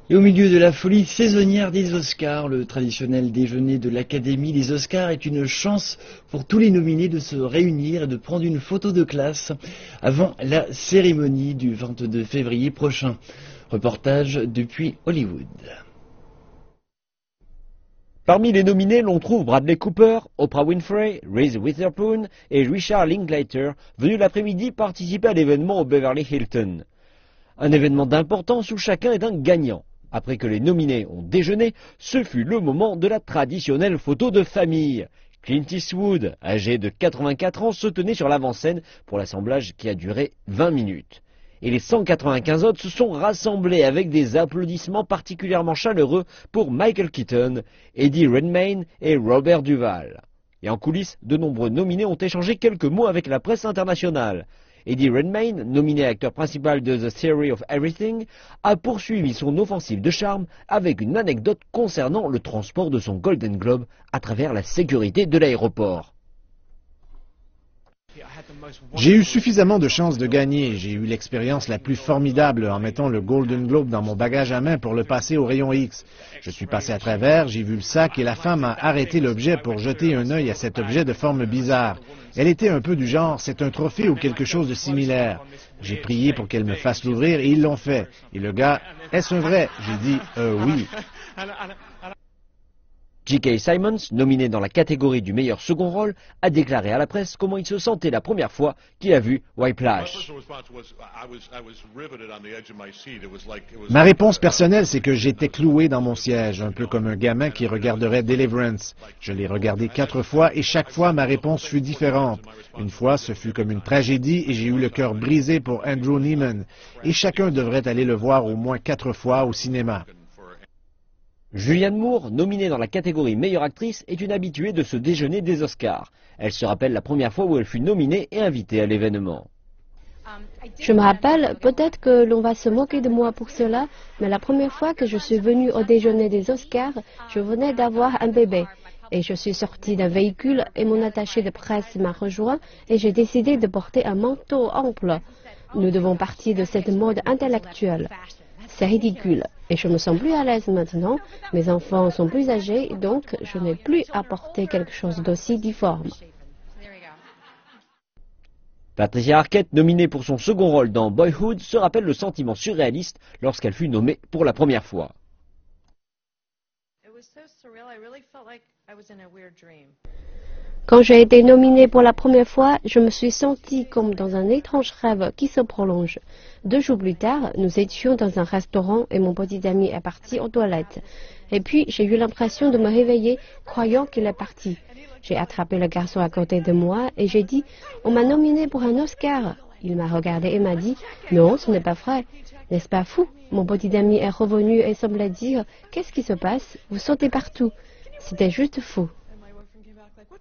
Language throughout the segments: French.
Et au milieu de la folie saisonnière des Oscars, le traditionnel déjeuner de l'Académie des Oscars est une chance pour tous les nominés de se réunir et de prendre une photo de classe avant la cérémonie du 22 février prochain. Reportage depuis Hollywood. Parmi les nominés, l'on trouve Bradley Cooper, Oprah Winfrey, Reese Witherspoon et Richard Linklater, venus l'après-midi participer à l'événement au Beverly Hilton. Un événement d'importance où chacun est un gagnant. Après que les nominés ont déjeuné, ce fut le moment de la traditionnelle photo de famille. Clint Eastwood, âgé de 84 ans, se tenait sur l'avant-scène pour l'assemblage qui a duré 20 minutes. Et les 195 autres se sont rassemblés avec des applaudissements particulièrement chaleureux pour Michael Keaton, Eddie Redmayne et Robert Duvall. Et en coulisses, de nombreux nominés ont échangé quelques mots avec la presse internationale. Eddie Redmayne, nominé acteur principal de The Theory of Everything, a poursuivi son offensive de charme avec une anecdote concernant le transport de son Golden Globe à travers la sécurité de l'aéroport. J'ai eu suffisamment de chances de gagner. J'ai eu l'expérience la plus formidable en mettant le Golden Globe dans mon bagage à main pour le passer au rayon X. Je suis passé à travers, j'ai vu le sac et la femme a arrêté l'objet pour jeter un œil à cet objet de forme bizarre. Elle était un peu du genre, c'est un trophée ou quelque chose de similaire. J'ai prié pour qu'elle me fasse l'ouvrir et ils l'ont fait. Et le gars, est-ce un vrai? J'ai dit, oui. J.K. Simmons, nominé dans la catégorie du meilleur second rôle, a déclaré à la presse comment il se sentait la première fois qu'il a vu Whiplash. Ma réponse personnelle, c'est que j'étais cloué dans mon siège, un peu comme un gamin qui regarderait Deliverance. Je l'ai regardé 4 fois et chaque fois, ma réponse fut différente. Une fois, ce fut comme une tragédie et j'ai eu le cœur brisé pour Andrew Neiman. Et chacun devrait aller le voir au moins 4 fois au cinéma. Julianne Moore, nominée dans la catégorie meilleure actrice, est une habituée de ce déjeuner des Oscars. Elle se rappelle la première fois où elle fut nominée et invitée à l'événement. Je me rappelle, peut-être que l'on va se moquer de moi pour cela, mais la première fois que je suis venue au déjeuner des Oscars, je venais d'avoir un bébé. Et je suis sortie d'un véhicule et mon attaché de presse m'a rejoint et j'ai décidé de porter un manteau ample. Nous devons partir de cette mode intellectuelle. C'est ridicule. Et je me sens plus à l'aise maintenant. Mes enfants sont plus âgés, donc je n'ai plus à porter quelque chose d'aussi difforme. Patricia Arquette, nominée pour son second rôle dans Boyhood, se rappelle le sentiment surréaliste lorsqu'elle fut nommée pour la première fois. Quand j'ai été nominée pour la première fois, je me suis sentie comme dans un étrange rêve qui se prolonge. 2 jours plus tard, nous étions dans un restaurant et mon petit ami est parti aux toilettes. Et puis, j'ai eu l'impression de me réveiller, croyant qu'il est parti. J'ai attrapé le garçon à côté de moi et j'ai dit « On m'a nominé pour un Oscar ». Il m'a regardé et m'a dit « Non, ce n'est pas vrai. N'est-ce pas fou ?» Mon petit ami est revenu et semblait dire « Qu'est-ce qui se passe? Vous sautez partout. » C'était juste fou.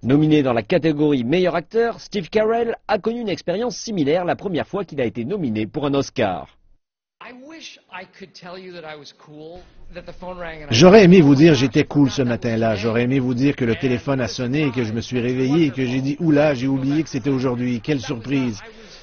Nominé dans la catégorie meilleur acteur, Steve Carell a connu une expérience similaire la première fois qu'il a été nominé pour un Oscar. J'aurais aimé vous dire j'étais cool ce matin-là. J'aurais aimé vous dire que le téléphone a sonné et que je me suis réveillé et que j'ai dit « Oula, j'ai oublié que c'était aujourd'hui. Quelle surprise !»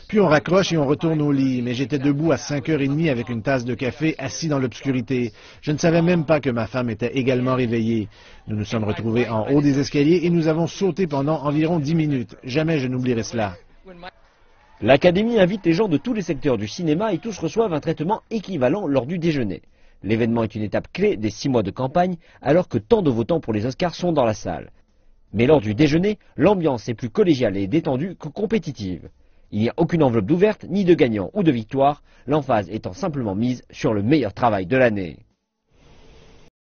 Puis on raccroche et on retourne au lit. Mais j'étais debout à 5h30 avec une tasse de café, assis dans l'obscurité. Je ne savais même pas que ma femme était également réveillée. Nous nous sommes retrouvés en haut des escaliers et nous avons sauté pendant environ 10 minutes. Jamais je n'oublierai cela. L'Académie invite les gens de tous les secteurs du cinéma et tous reçoivent un traitement équivalent lors du déjeuner. L'événement est une étape clé des 6 mois de campagne, alors que tant de votants pour les Oscars sont dans la salle. Mais lors du déjeuner, l'ambiance est plus collégiale et détendue que compétitive. Il n'y a aucune enveloppe d'ouverte, ni de gagnant ou de victoire, l'emphase étant simplement mise sur le meilleur travail de l'année.